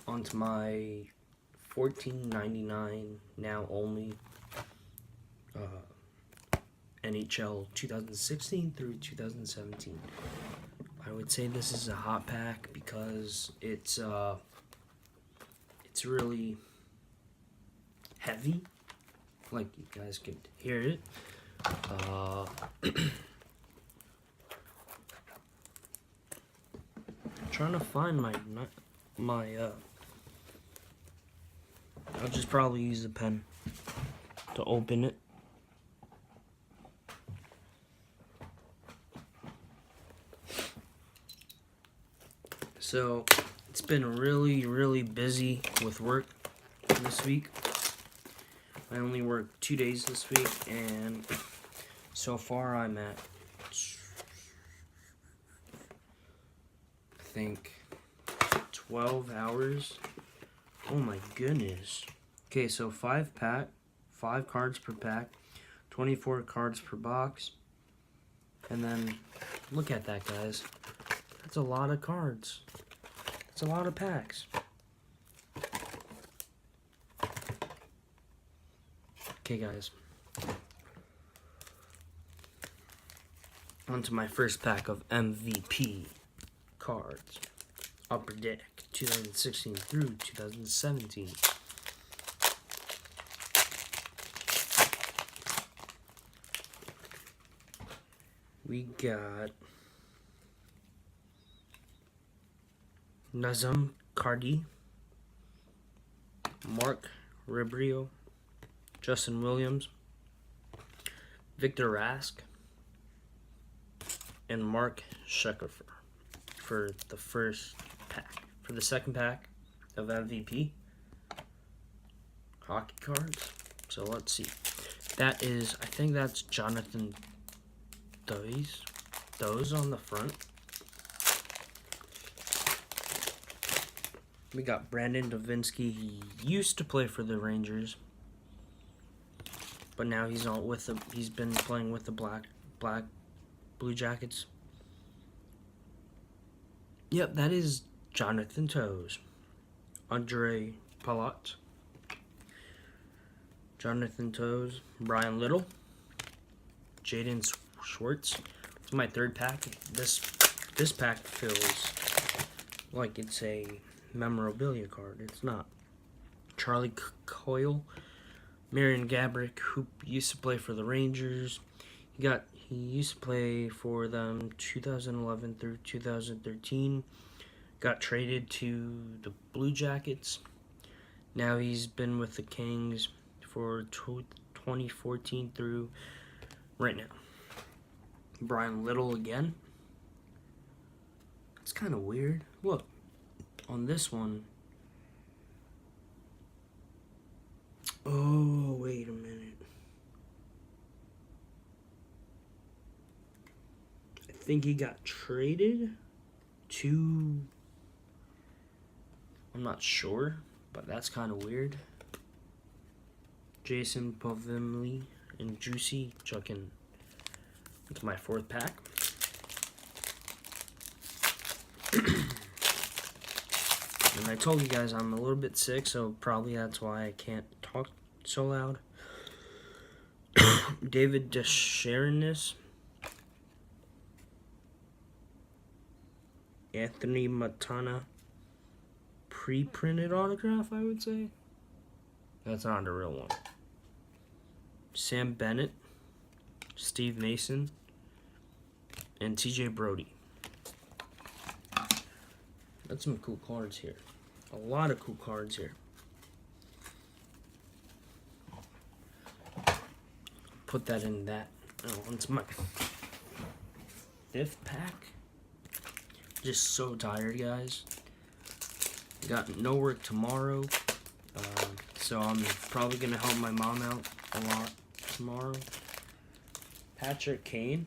Onto my $14.99 now only NHL 2016 through 2017. I would say this is a hot pack because it's really heavy, like you guys could hear it. Trying to find my I'll just probably use a pen to open it. So it's been really busy with work this week. I only worked 2 days this week, and so far I'm at, I think, 12 hours. Oh my goodness. Okay, so 5 cards per pack, 24 cards per box. And then look at that, guys. That's a lot of cards. That's a lot of packs. Okay, guys. On to my first pack of MVP cards. Upper Deck 2016 through 2017. We got Nazem Kadri, Mark Rubio, Justin Williams, Victor Rask, and Mark Scheifele for the first pack. For the second pack of MVP hockey cards. So let's see. That is, I think that's Jonathan Toews on the front. We got Brandon Davinsky. He used to play for the Rangers, but now he's been playing with the Black Blue Jackets. Yep, that is Jonathan Toews. Andre Palat, Jonathan Toews, Brian Little, Jaden Schwartz. It's my third pack. This pack feels like it's a memorabilia card. It's not. Charlie Coyle, Marian Gaborik, who used to play for the Rangers. He used to play for them 2011 through 2013. Got traded to the Blue Jackets. Now he's been with the Kings for 2014 through right now. Brian Little again. It's kind of weird. Look, on this one. Oh, wait a minute. I think he got traded to... I'm not sure, but that's kind of weird. Jason Povimley and Juicy Chuckin. It's my fourth pack. And I told you guys I'm a little bit sick, so probably that's why I can't talk so loud. David Deschamps, Anthony Matana, pre-printed autograph, I would say. That's not a real one. Sam Bennett, Steve Mason, and TJ Brody. That's some cool cards here. A lot of cool cards here. Put that in that. Oh, it's my fifth pack. Just so tired, guys. Got no work tomorrow. So I'm probably going to help my mom out a lot tomorrow. Patrick Kane.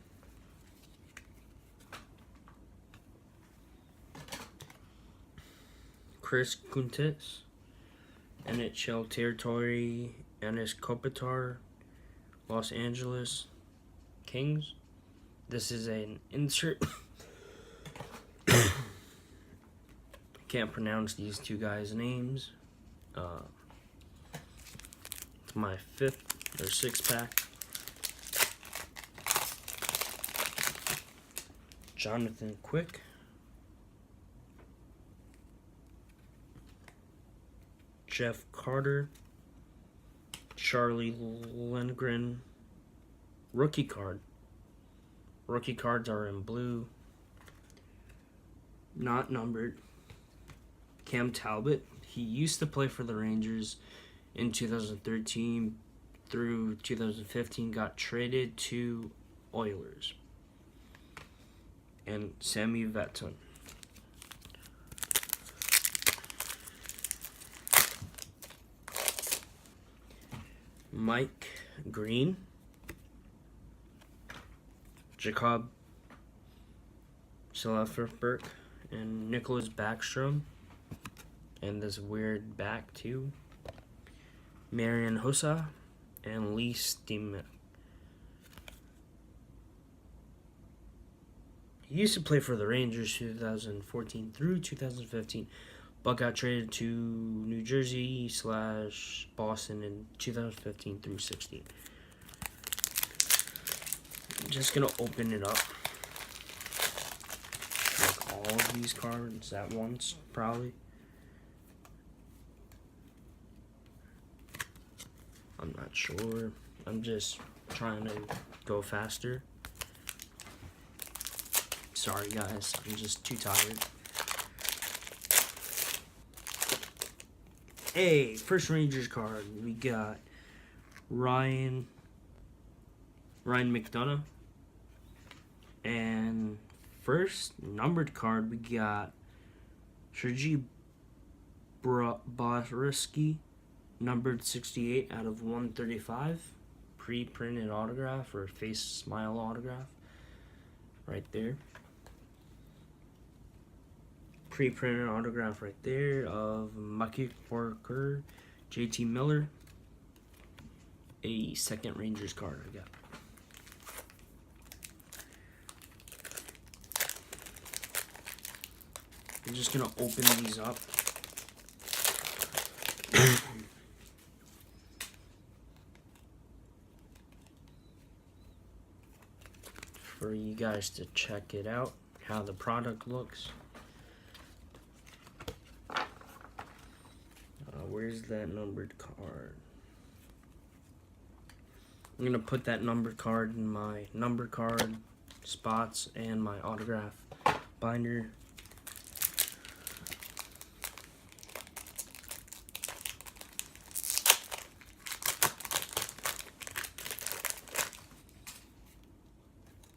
Chris Kuntis. NHL Territory. Anis Kopitar. Los Angeles Kings. This is an insert. Can't pronounce these two guys' names. It's my 5th or 6th pack. Jonathan Quick. Jeff Carter. Charlie Lindgren. Rookie card. Rookie cards are in blue. Not numbered. Cam Talbot. He used to play for the Rangers in 2013 through 2015. Got traded to Oilers. And Sammy Vetton. Mike Green. Jacob Silverberg and Nicholas Backstrom. And this weird back too. Marian Hossa and Lee Steeman. He used to play for the Rangers 2014 through 2015, but got traded to New Jersey / Boston in 2015 through 16. I'm just gonna open it up. Like all of these cards at once, probably. I'm not sure. I'm just trying to go faster. Sorry guys, I'm just too tired. Hey, first Rangers card. We got Ryan McDonough. And first numbered card, we got Sergei Bobrovsky, numbered 68 out of 135. Pre-printed autograph or face smile autograph. Right there. Pre-printed autograph right there of Mikey Parker, JT Miller. A second Rangers card I got. I'm just gonna open these up. For you guys to check it out, how the product looks. Where's that numbered card? I'm gonna put that numbered card in my number card spots and my autograph binder.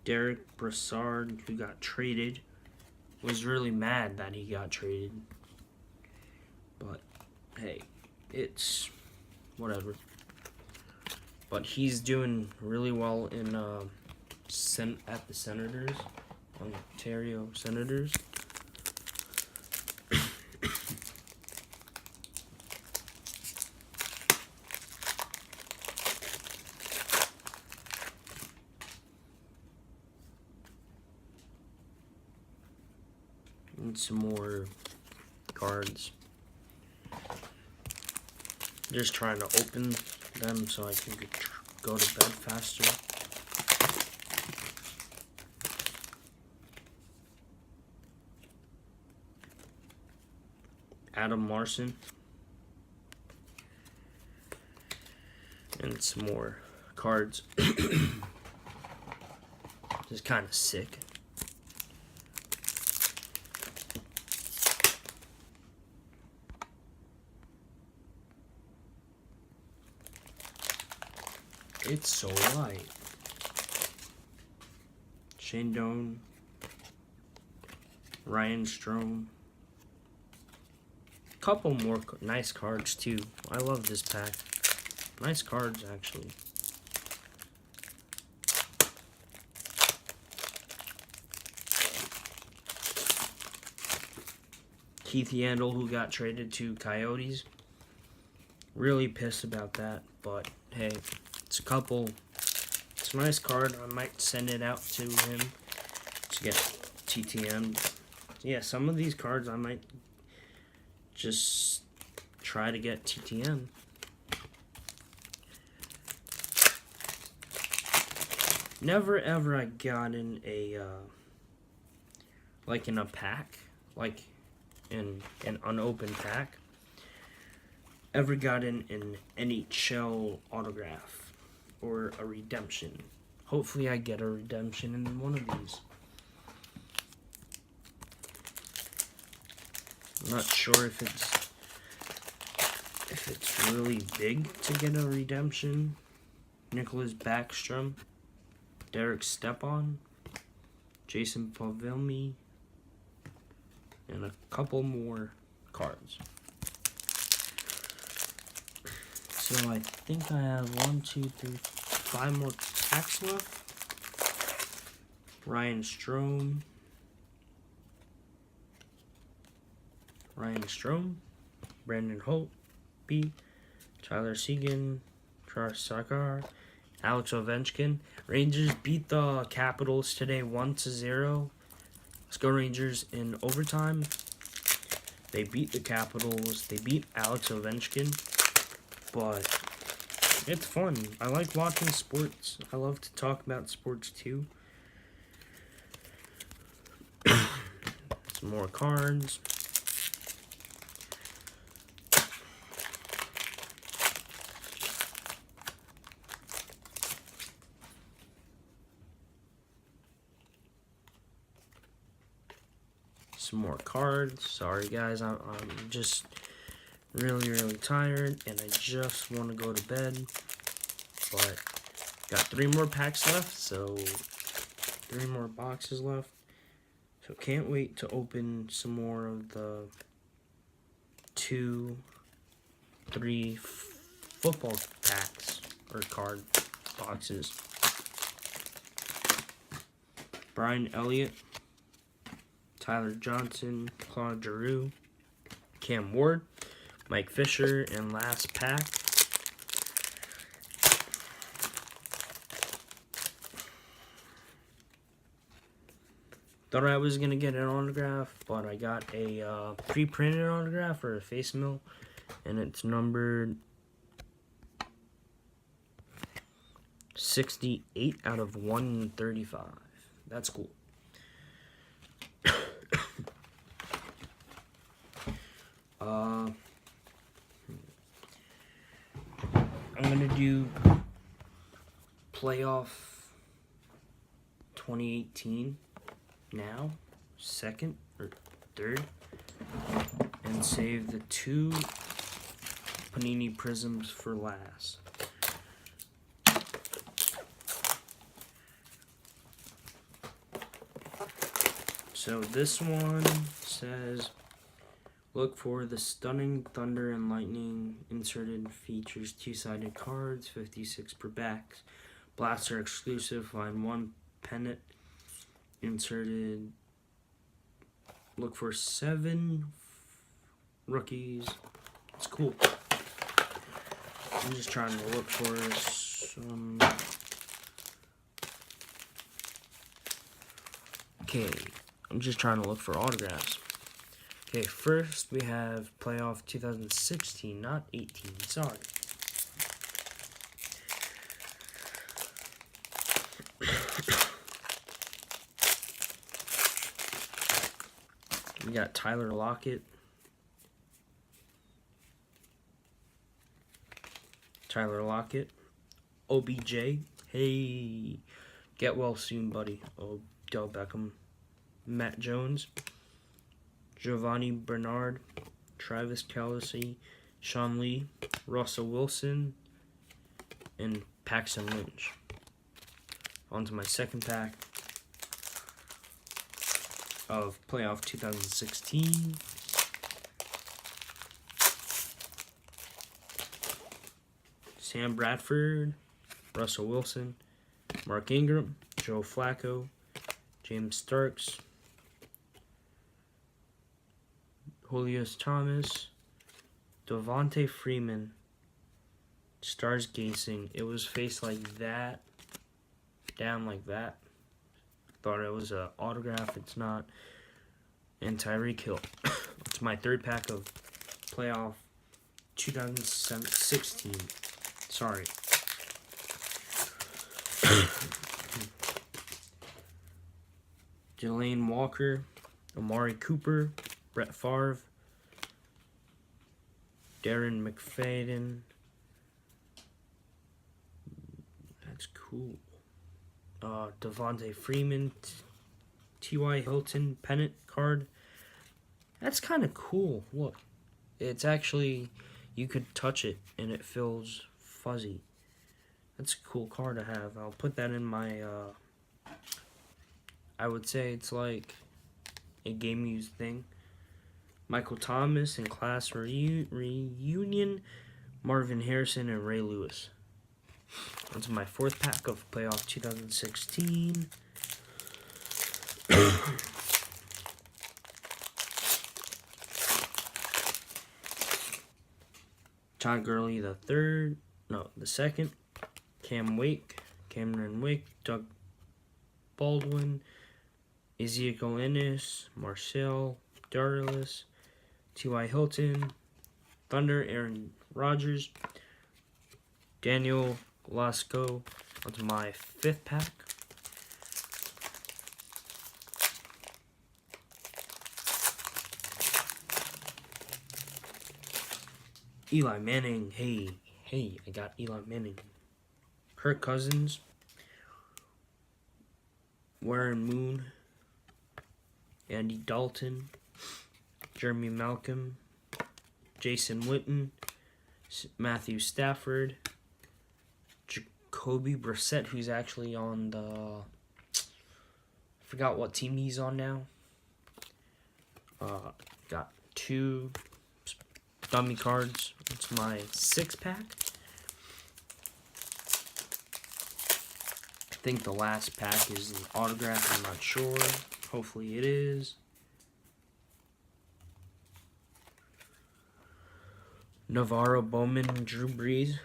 Derek Brassard, who got traded, was really mad that he got traded. But hey, it's whatever. But he's doing really well in at the Senators, Ontario Senators. And some more cards. Just trying to open them so I can go to bed faster. Adam Larson. And some more cards. Just kind of sick. It's so light. Shane Doan, Ryan Strome. Couple more nice cards too. I love this pack. Nice cards actually. Keith Yandle, who got traded to Coyotes. Really pissed about that, but hey. It's a couple. It's a nice card. I might send it out to him to get TTM. Yeah, some of these cards I might just try to get TTN. Never ever I got in a like in a pack, like in an unopened pack. Ever got in an NHL autograph or a redemption. Hopefully I get a redemption in one of these. I'm not sure if it's really big to get a redemption. Nicholas Backstrom, Derek Stepan, Jason Pavelmi, and a couple more cards. So I think I have 1, 2, 3, 5 more packs left. Ryan Strome, Brandon Holt, Tyler Seguin, Charles Sakar, Alex Ovechkin. Rangers beat the Capitals today 1-0. Let's go Rangers in overtime. They beat the Capitals. They beat Alex Ovechkin. But it's fun. I like watching sports. I love to talk about sports too. Some more cards. Some more cards. Sorry guys, I'm just really tired and I just want to go to bed. But got 3 more packs left, so 3 more boxes left. So can't wait to open some more of the 2, 3 football packs or card boxes. Brian Elliott, Tyler Johnson, Claude Giroux, Cam Ward, Mike Fisher, and last pack. Thought I was going to get an autograph, but I got a pre-printed autograph or a face mill, and it's numbered 68 out of 135. That's cool. I'm going to do playoff 2018 now, second or third, and save the 2 Panini Prisms for last. So this one says, look for the Stunning Thunder and Lightning inserted, features 2-sided cards, 56 per back. Blaster exclusive, find 1 pennant inserted. Look for 7 rookies. It's cool. I'm just trying to look for some. Okay, I'm just trying to look for autographs. Okay, first we have playoff 2016, not 18. Sorry. We got Tyler Lockett. OBJ. Hey, get well soon, buddy. Odell Beckham. Matt Jones. Giovanni Bernard. Travis Kelce. Sean Lee. Russell Wilson. And Paxton Lynch. On to my second pack of playoff 2016. Sam Bradford, Russell Wilson, Mark Ingram, Joe Flacco, James Starks, Julius Thomas, Devontae Freeman, Stars Gazing. It was faced like that, down like that. Thought it was an autograph, it's not. And Tyreek Hill. It's my third pack of playoff 2016. Sorry. Delane Walker, Amari Cooper, Brett Favre, Darren McFadden. That's cool. Devontae Freeman, T.Y. Hilton pennant card. That's kind of cool. Look, it's actually, you could touch it and it feels fuzzy. That's a cool card to have. I'll put that in my, I would say it's like a game used thing. Michael Thomas in class reunion, Marvin Harrison and Ray Lewis. That's my fourth pack of playoff 2016. Todd Gurley the second. Cameron Wake, Doug Baldwin, Ezekiel Ennis, Marcel Darlis, T.Y. Hilton, Thunder, Aaron Rodgers, Daniel Lasco. That's my fifth pack. Eli Manning. Hey, I got Eli Manning. Kirk Cousins, Warren Moon, Andy Dalton, Jeremy Malcolm, Jason Witten, Matthew Stafford, Jacoby Brissett, who's actually on the, I forgot what team he's on now. Got 2 dummy cards. It's my 6-pack. I think the last pack is an autograph. I'm not sure. Hopefully it is. Navarro Bowman, Drew Brees,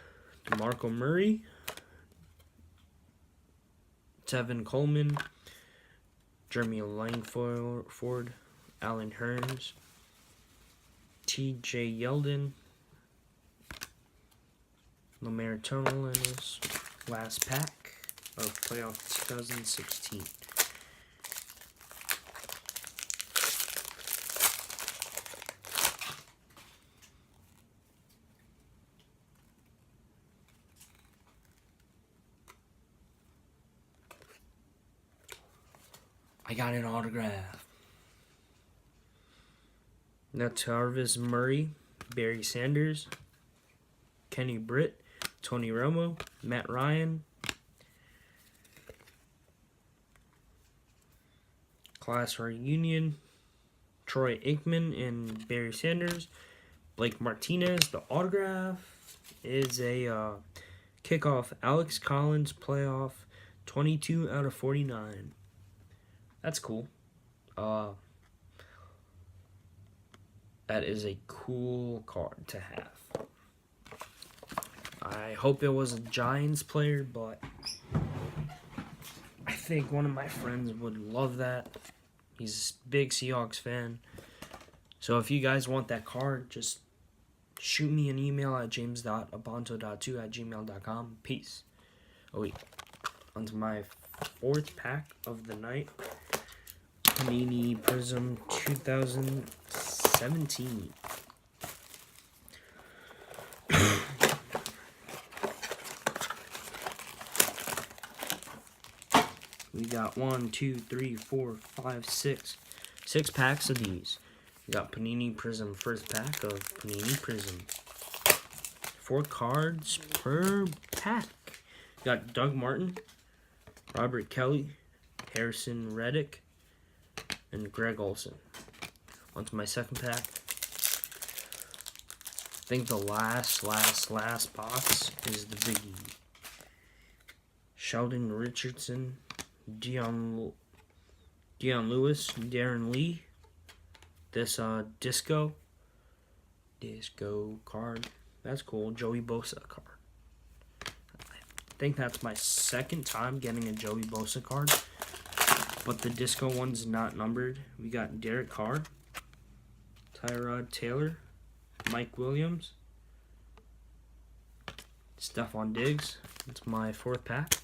DeMarco Murray, Tevin Coleman, Jeremy Langford, Alan Hearns, T.J. Yeldon, Lamar Tunnel in this last pack of playoff 2016. I got an autograph. Natavis Murray, Barry Sanders, Kenny Britt, Tony Romo, Matt Ryan, class reunion, Troy Aikman and Barry Sanders, Blake Martinez. The autograph is a kickoff Alex Collins playoff 22 out of 49. That's cool. That is a cool card to have. I hope it was a Giants player, but I think one of my friends would love that. He's a big Seahawks fan. So if you guys want that card, just shoot me an email at james.abanto.2@gmail.com. Peace. Oh wait, onto my 4th pack of the night. Panini Prism 2017. We got 1, 2, 3, 4, 5, 6 packs of these. We got Panini Prism first pack of Panini Prism. 4 cards per pack. We got Doug Martin, Robert Kelly, Harrison Reddick, and Greg Olsen. Onto my 2nd pack. I think the last box is the biggie. Sheldon Richardson, Dion Lewis, Darren Lee. This disco card. That's cool. Joey Bosa card. I think that's my 2nd time getting a Joey Bosa card. But the disco one's not numbered. We got Derek Carr, Tyrod Taylor, Mike Williams, Stephon Diggs. It's my 4th pack.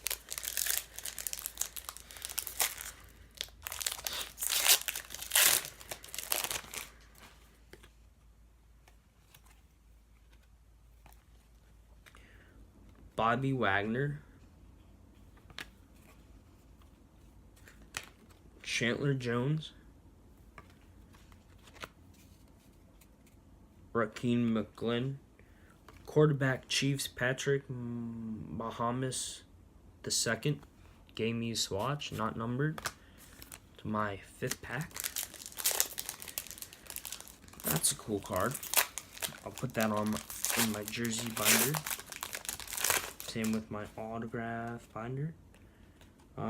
Bobby Wagner, Chandler Jones, Raheem McGlynn, quarterback Chiefs Patrick Mahomes II, game use swatch, not numbered, to my 5th pack. That's a cool card. I'll put that on in my jersey binder. Same with my autograph binder.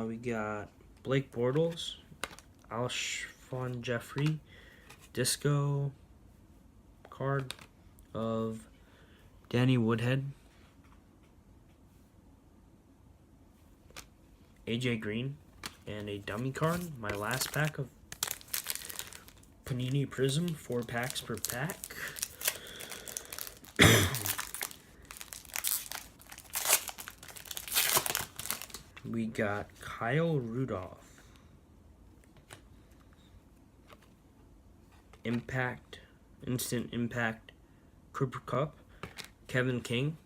We got Blake Bortles, Alshon Jeffrey, disco card of Danny Woodhead, AJ Green, and a dummy card. My last pack of Panini Prism, 4 packs per pack. We got Kyle Rudolph, Instant Impact, Cooper Kupp, Kevin King,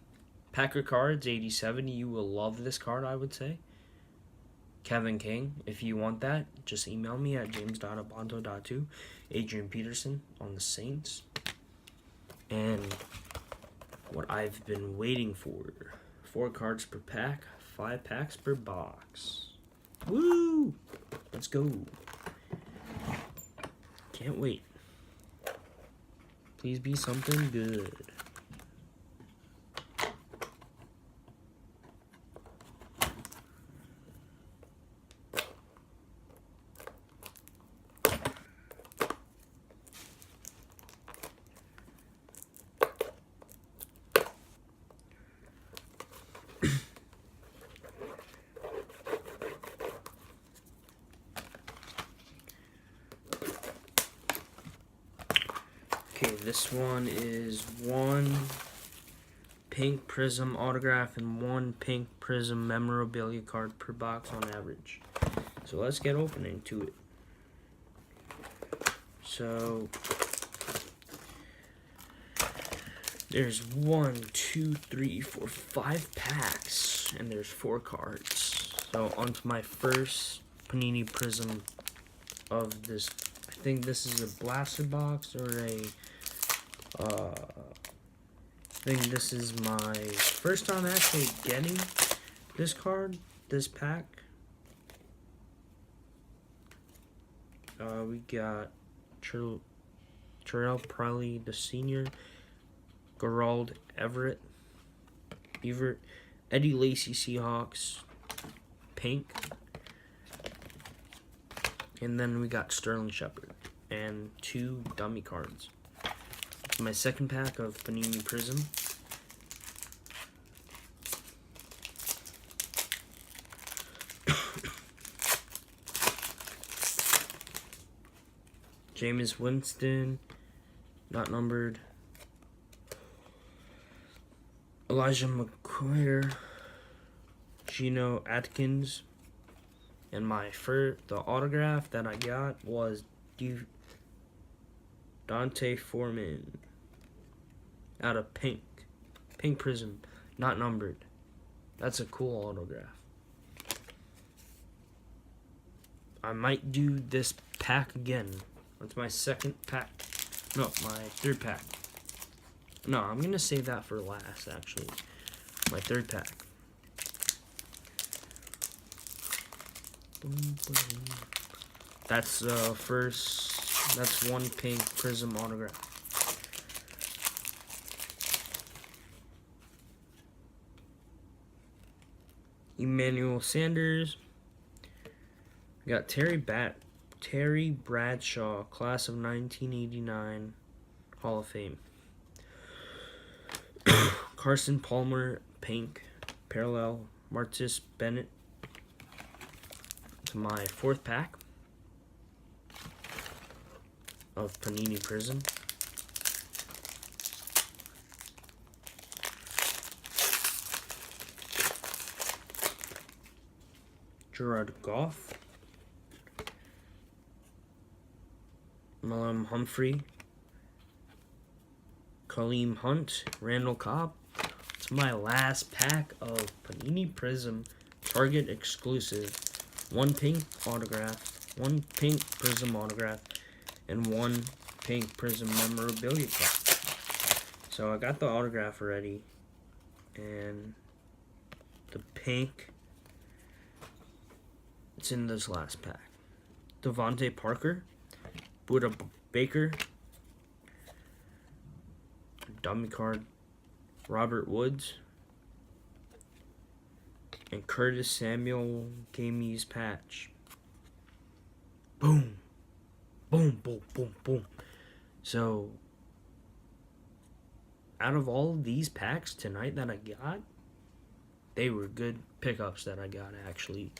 Packer Cards 87. You will love this card, I would say. Kevin King, if you want that, just email me at james.abanto.2. Adrian Peterson on the Saints. And what I've been waiting for, 4 cards per pack, 5 packs per box. Woo! Let's go. Can't wait. Please be something good. Okay, this one is 1 pink Prism autograph and 1 pink Prism memorabilia card per box on average. So let's get opening to it. So there's 1, 2, 3, 4, 5 packs, and there's 4 cards. So onto my first Panini Prism of this. I think this is a blaster box or a I think this is my first time actually getting this card, this pack. We got Terrell Priley the Senior, Gerald Everett, Eddie Lacy Seahawks, pink, and then we got Sterling Shepard and 2 dummy cards. My second pack of Panini Prism. Jameis Winston, not numbered. Elijah McCoy, Geno Atkins, and the autograph that I got was Dante Foreman out of pink Prism, not numbered. That's a cool autograph. I might do this pack again. That's my second pack. No, my 3rd pack. No, I'm gonna save that for last, actually. My 3rd pack. That's that's 1 pink Prism autograph. Emmanuel Sanders. We got Terry Bradshaw, class of 1989, Hall of Fame. Carson Palmer, pink, parallel, Martez Bennett. To my 4th pack of Panini Prism. Gerard Goff, Malum Humphrey, Kaleem Hunt, Randall Cobb. It's my last pack of Panini Prism Target exclusive. 1 pink autograph, 1 pink Prism autograph, and 1 pink Prism memorabilia card. So I got the autograph already, and the pink, it's in this last pack. Devontae Parker, Buda Baker, dummy card, Robert Woods, and Curtis Samuel Gamies patch. Boom. Boom, boom, boom, boom. So, out of all of these packs tonight that I got, they were good pickups that I got, actually.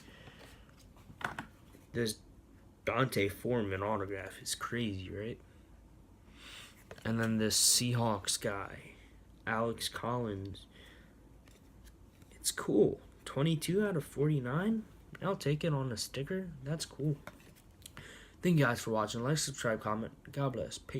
This Dante Foreman autograph is crazy, right? And then this Seahawks guy, Alex Collins. It's cool. 22 out of 49. I'll take it on a sticker. That's cool. Thank you guys for watching. Like, subscribe, comment. God bless. Peace.